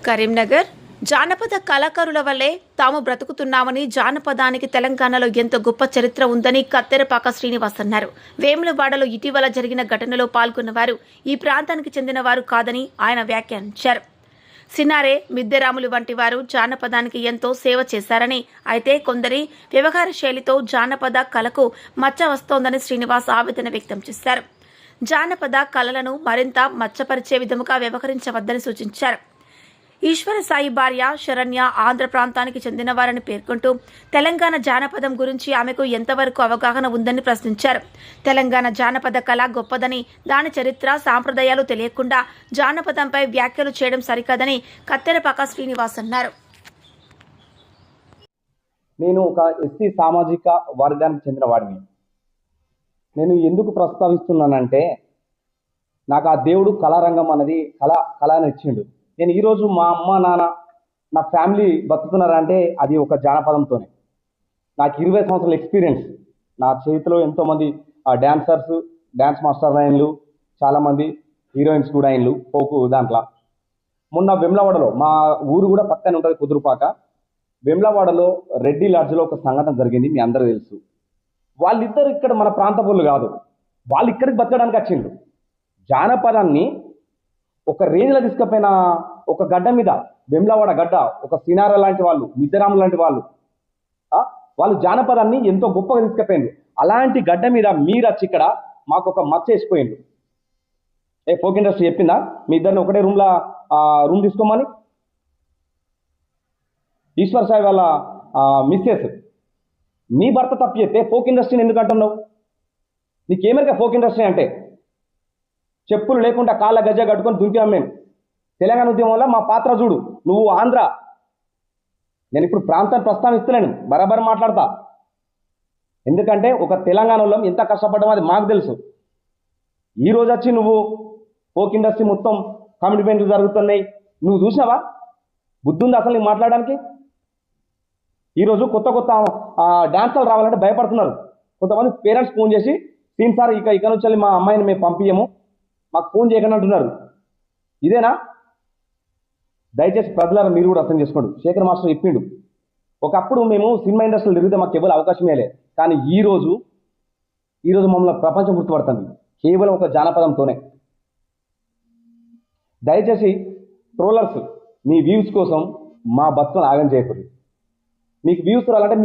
కరీంనగర్ జానపద కళాకారుల వల్లే తాము బ్రతుకుతున్నామని, జానపదానికి తెలంగాణలో ఎంతో గొప్ప చరిత్ర ఉందని కత్తెరపాక శ్రీనివాస్ అన్నారు. వేములవాడలో ఇటీవల జరిగిన ఘటనలో పాల్గొన్నవారు ఈ ప్రాంతానికి చెందిన వారు కాదని ఆయన వ్యాఖ్యానించారు. సినారే, మిద్దెరాములు వంటి వారు జానపదానికి ఎంతో సేవ చేశారని, అయితే కొందరి వ్యవహార శైలితో జానపద కళకు మచ్చ వస్తోందని శ్రీనివాస్ ఆవేదన వ్యక్తం చేశారు. జానపద కళలను మరింత మచ్చపరిచే విధముగా వ్యవహరించవద్దని సూచించారు. ఈశ్వర సాయి భార్య శరణ్య ఆంధ్ర ప్రాంతానికి చెందినవారని పేర్కొంటూ తెలంగాణ జానపదం గురించి ఆమెకు ఎంతవరకు అవగాహన ఉందని ప్రశ్నించారు. తెలంగాణ జానపద కళ గొప్పదని, దాని చరిత్ర సాంప్రదాయాలు తెలియకుండా జానపదంపై వ్యాఖ్యలు చేయడం సరికాదని కత్తెరపాక శ్రీనివాస్ అన్నారు. నేను ఒక ఎస్సీ సామాజిక వర్గానికి చెందిన వాడిని. నేను ఎందుకు ప్రస్తావిస్తున్నానంటే, నాకు ఆ దేవుడు కళారంగం అనేది కళని ఇచ్చిండు. నేను ఈరోజు మా అమ్మ నాన్న నా ఫ్యామిలీ బతుకుతున్నారంటే అది ఒక జానపదంతోనే. నాకు 20 సంవత్సరాల ఎక్స్పీరియన్స్. నా చేతిలో ఎంతోమంది డ్యాన్సర్స్, డ్యాన్స్ మాస్టర్ అయినలు, చాలామంది హీరోయిన్స్ కూడా అయినలు పోకు దాంట్లో. మొన్న వెమ్లవాడలో, మా ఊరు కూడా పక్కనే ఉంటుంది కుదురుపాక, వెమ్లవాడలో రెడ్డి లాడ్జ్లో ఒక సంఘటన జరిగింది. మీ అందరూ తెలుసు. వాళ్ళిద్దరు ఇక్కడ మన ప్రాంత పనులు కాదు, వాళ్ళు ఇక్కడికి బతకడానికి వచ్చిండ్రు. జానపదాన్ని ఒక రేంజ్లో తీసుకుపోయిన ఒక గడ్డ మీద, వెమ్లవాడ గడ్డ, ఒక సినార లాంటి వాళ్ళు, మిద్దెరాము లాంటి వాళ్ళు, వాళ్ళు జానపదాన్ని ఎంతో గొప్పగా తీసుకుపోయిండ్రు. అలాంటి గడ్డ మీద మీరు వచ్చి ఇక్కడ మాకు ఒక మచ్చ వేసిపోయిండ్రు. ఫోక్ ఇండస్ట్రీ చెప్పిందా మీ ఇద్దరిని ఒకటే రూమ్ తీసుకోమని? ఈశ్వర్ సాయి వాళ్ళ మిస్సెస్ మీ భర్త తప్పు చేస్తే ఫోక్ ఇండస్ట్రీని ఎందుకు అంటున్నావు? నీకేమరిగా ఫోక్ ఇండస్ట్రీ అంటే? చెప్పులు లేకుండా కాళ్ళ గజ్జ కట్టుకొని దుంకాం మేము. తెలంగాణ ఉద్యమంలో మా పాత్ర చూడు. నువ్వు ఆంధ్ర. నేను ఇప్పుడు ప్రాంతాన్ని ప్రస్తావిస్తలేను, బరాబర్ మాట్లాడతా. ఎందుకంటే ఒక తెలంగాణలో ఎంత కష్టపడ్డామో అది మాకు తెలుసు. ఈరోజు వచ్చి నువ్వు ఫోక్ ఇండస్ట్రీ మొత్తం కమిట్మెంట్లు జరుగుతున్నాయి, నువ్వు చూసినావా? బుద్ధి ఉంది అసలు నీకు మాట్లాడడానికి? ఈరోజు కొత్త డాన్సర్లు రావాలంటే భయపడుతున్నారు. కొంతమంది పేరెంట్స్ ఫోన్ చేసి, సీన్ సార్ ఇక నుంచి మా అమ్మాయిని మేము పంపించము, మాకు ఫోన్ చేయకుండా అంటున్నారు. ఇదేనా? దయచేసి ప్రజలను మీరు కూడా అర్థం చేసుకోండి. శేఖర్ మాస్టర్ చెప్పిండు, ఒకప్పుడు మేము సినిమా ఇండస్ట్రీలో తిరిగితే మాకు కేవలం అవకాశమే లే, కానీ ఈరోజు మమ్మల్ని ప్రపంచం గుర్తుపడుతుంది కేవలం ఒక జానపదంతోనే. దయచేసి ట్రోలర్స్, మీ వ్యూస్ కోసం మా బతుకులను ఆగం చేయకూడదు. మీకు వ్యూస్ రావాలంటే